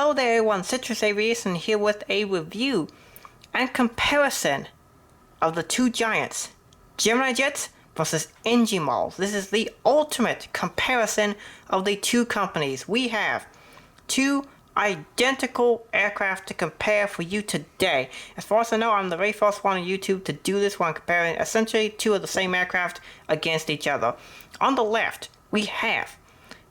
Hello there everyone, Citrus Aviation here with a review and comparison of the two giants, Gemini jets versus NG models. This is the ultimate comparison of the two companies. We have two identical aircraft to compare for you today. As far as I know, I'm the very first one on YouTube to do this one, comparing essentially two of the same aircraft against each other. On the left, we have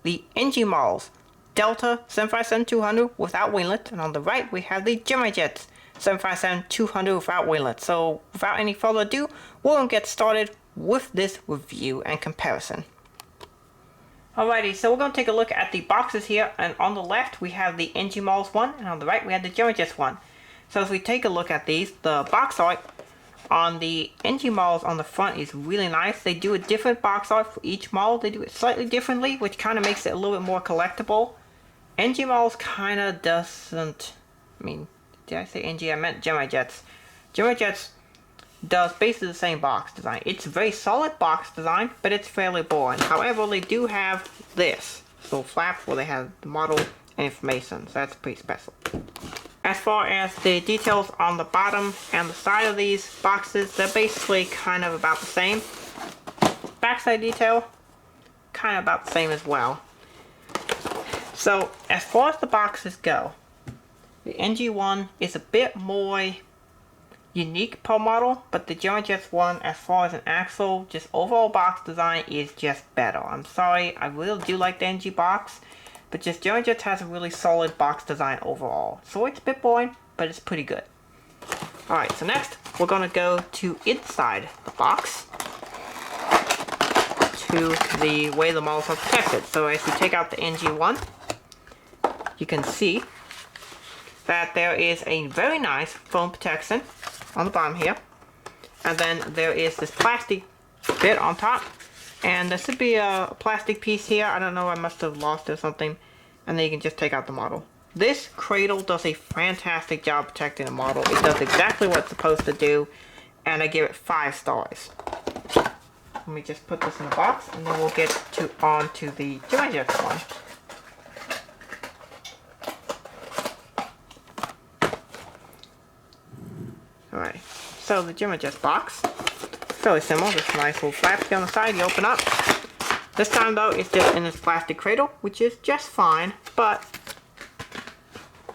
the NG models, Delta 757-200 without winglet, and on the right we have the Gemini jets 757-200 without winglet. So without any further ado, we're going to get started with this review and comparison. Alrighty, so we're going to take a look at the boxes here, and on the left we have the NG models one, and on the right we have the Gemini jets one. So as we take a look at these, the box art on the NG models on the front is really nice. They do a different box art for each model. They do it slightly differently, which kind of makes it a little bit more collectible. NG models kind of doesn't, did I say NG? I meant Gemini jets. Gemini jets does basically the same box design. It's a very solid box design, but it's fairly boring. However, they do have this little flap where they have the model and information, so that's pretty special. As far as the details on the bottom and the side of these boxes, they're basically kind of about the same. Backside detail, kind of about the same as well. So, as far as the boxes go, the NG1 is a bit more unique per model, but the Gemini jets one, as far as an actual, just overall box design, is just better. I'm sorry, I really do like the NG box, but just Gemini jets has a really solid box design overall. So it's a bit boring, but it's pretty good. Alright, so next, we're going to go to inside the box, to the way the models are protected. So as you take out the NG1, you can see that there is a very nice foam protection on the bottom here, and then there is this plastic bit on top, and there should be a plastic piece here. I don't know, I must have lost it or something, and then you can just take out the model. This cradle does a fantastic job protecting the model. It does exactly what it's supposed to do, and I give it 5 stars. Let me just put this in the box, and then we'll get on to the Gemini jets one. Alright, so the Gemini jets box, fairly similar. This nice little flap here on the side, you open up. This time though, it's just in this plastic cradle, which is just fine, but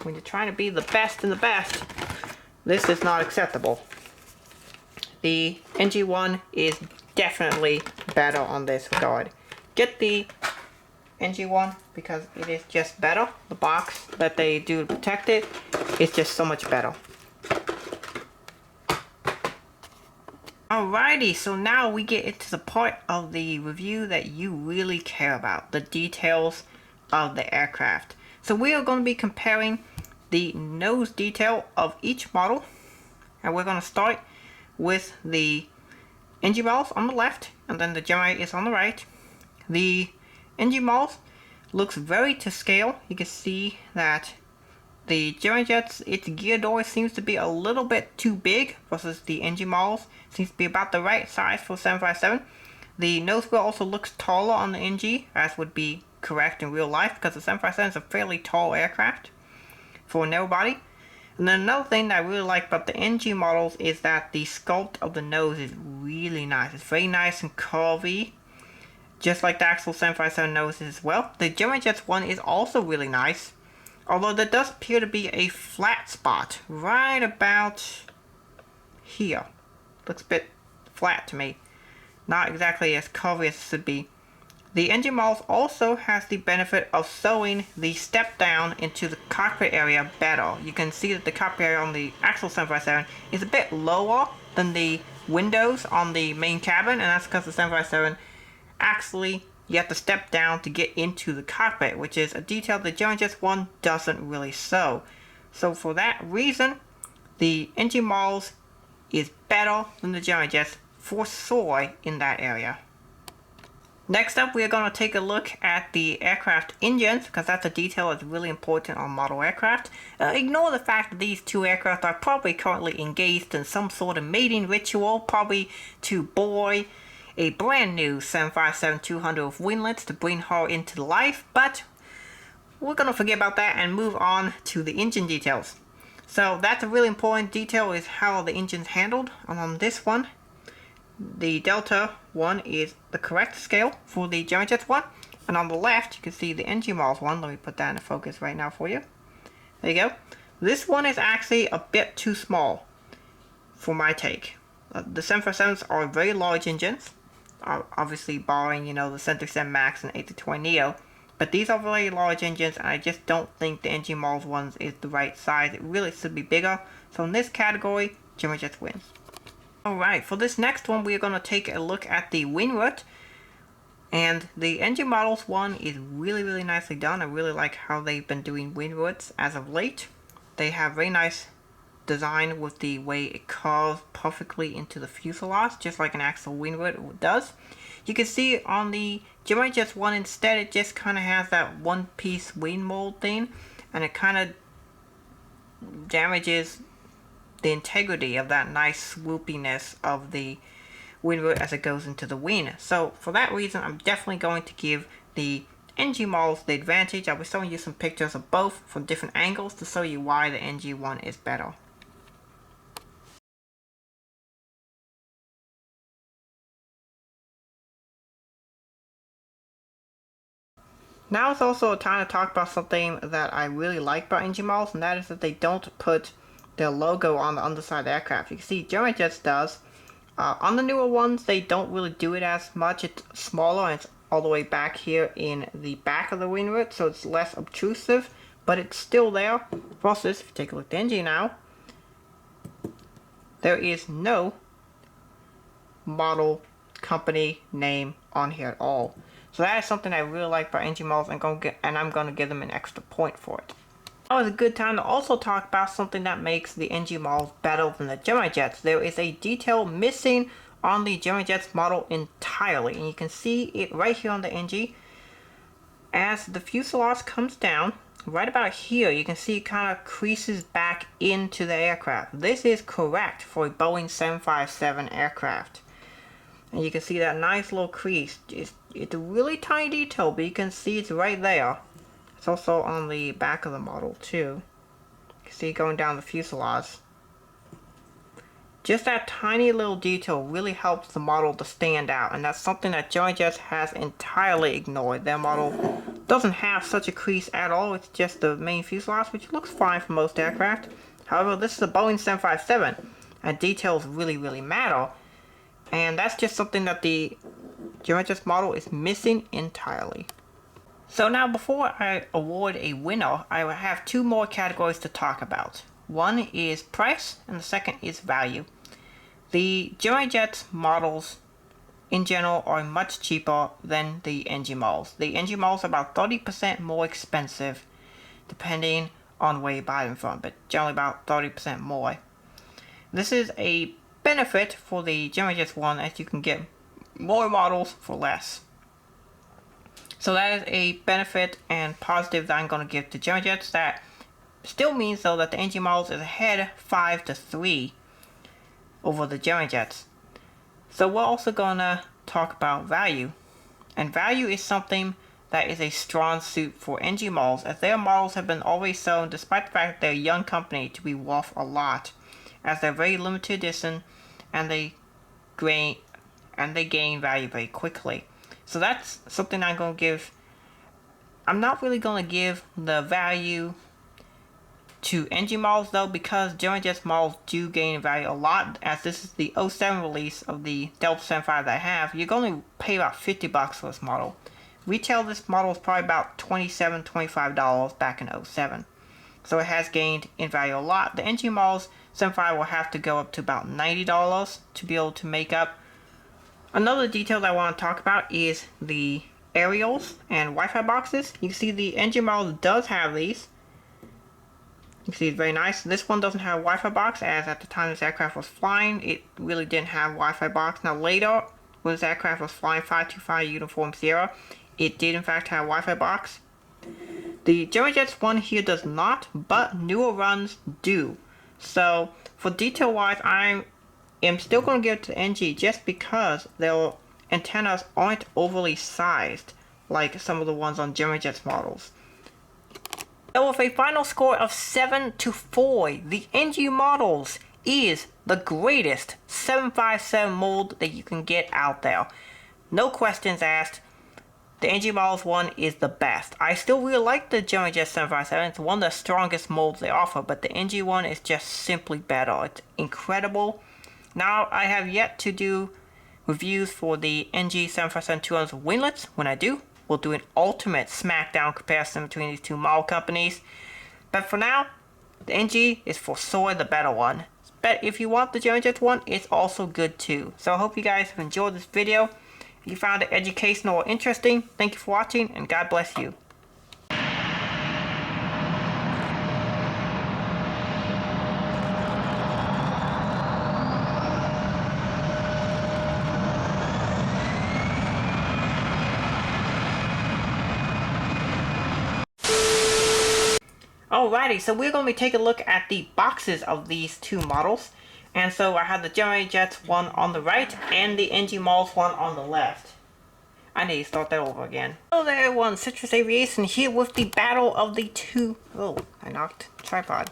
when you're trying to be the best in the best, this is not acceptable. The NG1 is definitely better on this regard. Get the NG1 because it is just better. The box that they do to protect it is just so much better. Alrighty, so now we get into the part of the review that you really care about, the details of the aircraft. So we are going to be comparing the nose detail of each model, and we're going to start with the NG models on the left, and then the Gemini is on the right. The NG models looks very to scale. You can see that the Gemini jets, its gear door seems to be a little bit too big versus the NG models. Seems to be about the right size for 757. The nose wheel also looks taller on the NG, as would be correct in real life, because the 757 is a fairly tall aircraft for a narrow body. And then another thing that I really like about the NG models is that the sculpt of the nose is really nice. It's very nice and curvy, just like the actual 757 nose is as well. The Gemini jets one is also really nice, although there does appear to be a flat spot right about here. Looks a bit flat to me. Not exactly as curvy as it should be. The NG models also has the benefit of sewing the step down into the cockpit area better. You can see that the cockpit area on the actual 757 is a bit lower than the windows on the main cabin, and that's because the 757 actually, you have to step down to get into the cockpit, which is a detail the Gemini jets one doesn't really sew. So for that reason, the NG models is better than the Gemini jets for soy in that area. Next up, we are going to take a look at the aircraft engines, because that's a detail that's really important on model aircraft. Ignore the fact that these two aircraft are probably currently engaged in some sort of mating ritual, probably to buoy a brand new 757-200 with winglets to bring her into life, but we're gonna forget about that and move on to the engine details. So that's a really important detail, is how the engine's handled. And on this one, the Delta one is the correct scale for the Gemini Jets one. And on the left, you can see the NG Models one. Let me put that in focus right now for you. There you go. This one is actually a bit too small for my take. The 757s are very large engines, obviously barring, the 737 MAX and A320 Neo. But these are very large engines, and I just don't think the NG Models ones is the right size. It really should be bigger. So in this category, Gemini Jets wins. Alright, for this next one, we are going to take a look at the Wynwood. And the NG Models one is really, really nicely done. I really like how they've been doing Wynwoods as of late. They have very nice design with the way it curves perfectly into the fuselage, just like an actual Wynwood does. You can see on the Gemini Jets one, instead, it just kind of has that one-piece wing mold thing, and it kind of damages the integrity of that nice swoopiness of the Wynwood as it goes into the wing. So for that reason, I'm definitely going to give the NG models the advantage. I'll be showing you some pictures of both from different angles to show you why the NG one is better. Now it's also time to talk about something that I really like about NG models, and that is that they don't put their logo on the underside of the aircraft. You can see Gemini Jets does. On the newer ones, they don't really do it as much. It's smaller, and it's all the way back here in the back of the Wynwood, so it's less obtrusive, but it's still there. Plus this, if you take a look at the engine now, there is no model company name on here at all. So that is something I really like about NG models, and I'm going to give them an extra point for it. Now is a good time to also talk about something that makes the NG models better than the Gemini Jets. There is a detail missing on the Gemini Jets model entirely, and you can see it right here on the NG. As the fuselage comes down, right about here, you can see it kind of creases back into the aircraft. This is correct for a Boeing 757 aircraft. And you can see that nice little crease. It's a really tiny detail, but you can see it's right there. It's also on the back of the model too. You can see it going down the fuselage. Just that tiny little detail really helps the model to stand out, and that's something that Gemini Jets has entirely ignored. Their model doesn't have such a crease at all. It's just the main fuselage, which looks fine for most aircraft. However, this is a Boeing 757, and details really, really matter. And that's just something that the Gemini Jets model is missing entirely. So now, before I award a winner, I will have two more categories to talk about. One is price, and the second is value. The Gemini Jets models, in general, are much cheaper than the NG models. The NG models are about 30% more expensive, depending on where you buy them from, but generally about 30% more. This is a benefit for the Gemini Jets one, as you can get more models for less. So that is a benefit and positive that I'm going to give to Gemini Jets. That still means, though, that the NG models is ahead 5-3 over the Gemini Jets. So we're also going to talk about value. And value is something that is a strong suit for NG models, as their models have been always shown, despite the fact that they're a young company, to be worth a lot, as they're very limited edition, and they gain value very quickly. So that's something I'm going to give. I'm not really going to give the value to NG models, though, because Gemini Jets models do gain value a lot, as this is the 07 release of the Delta 75 that I have. You're going to pay about $50 for this model. Retail this model is probably about $27, $25 back in 07. So it has gained in value a lot. The NG models 75 will have to go up to about $90 to be able to make up. Another detail that I want to talk about is the aerials and Wi-Fi boxes. You can see the NG model does have these. You can see it's very nice. This one doesn't have a Wi-Fi box, as at the time this aircraft was flying, it really didn't have a Wi-Fi box. Now later, when this aircraft was flying 525 Uniform Sierra, it did in fact have a Wi-Fi box. The Gemini Jets one here does not, but newer runs do. So for detail wise, I am still going to give it to NG, just because their antennas aren't overly sized like some of the ones on Gemini Jets models. So with a final score of 7-4, the NG Models is the greatest 757 mold that you can get out there. No questions asked. The NG Models one is the best. I still really like the Gemini Jet 757. It's one of the strongest molds they offer, but the NG one is just simply better. It's incredible. Now, I have yet to do reviews for the NG 757-200's winglets. When I do, we'll do an ultimate smackdown comparison between these two model companies. But for now, the NG is for sure the better one. But if you want the Gemini Jet one, it's also good too. So I hope you guys have enjoyed this video. If you found it educational or interesting, thank you for watching, and God bless you. Alrighty, so we're going to be taking a look at the boxes of these two models. And so I have the Gemini Jets one on the right and the NG Models one on the left. I need to start that over again. Hello there everyone, Citrus Aviation here with the battle of the two... Oh, I knocked tripod.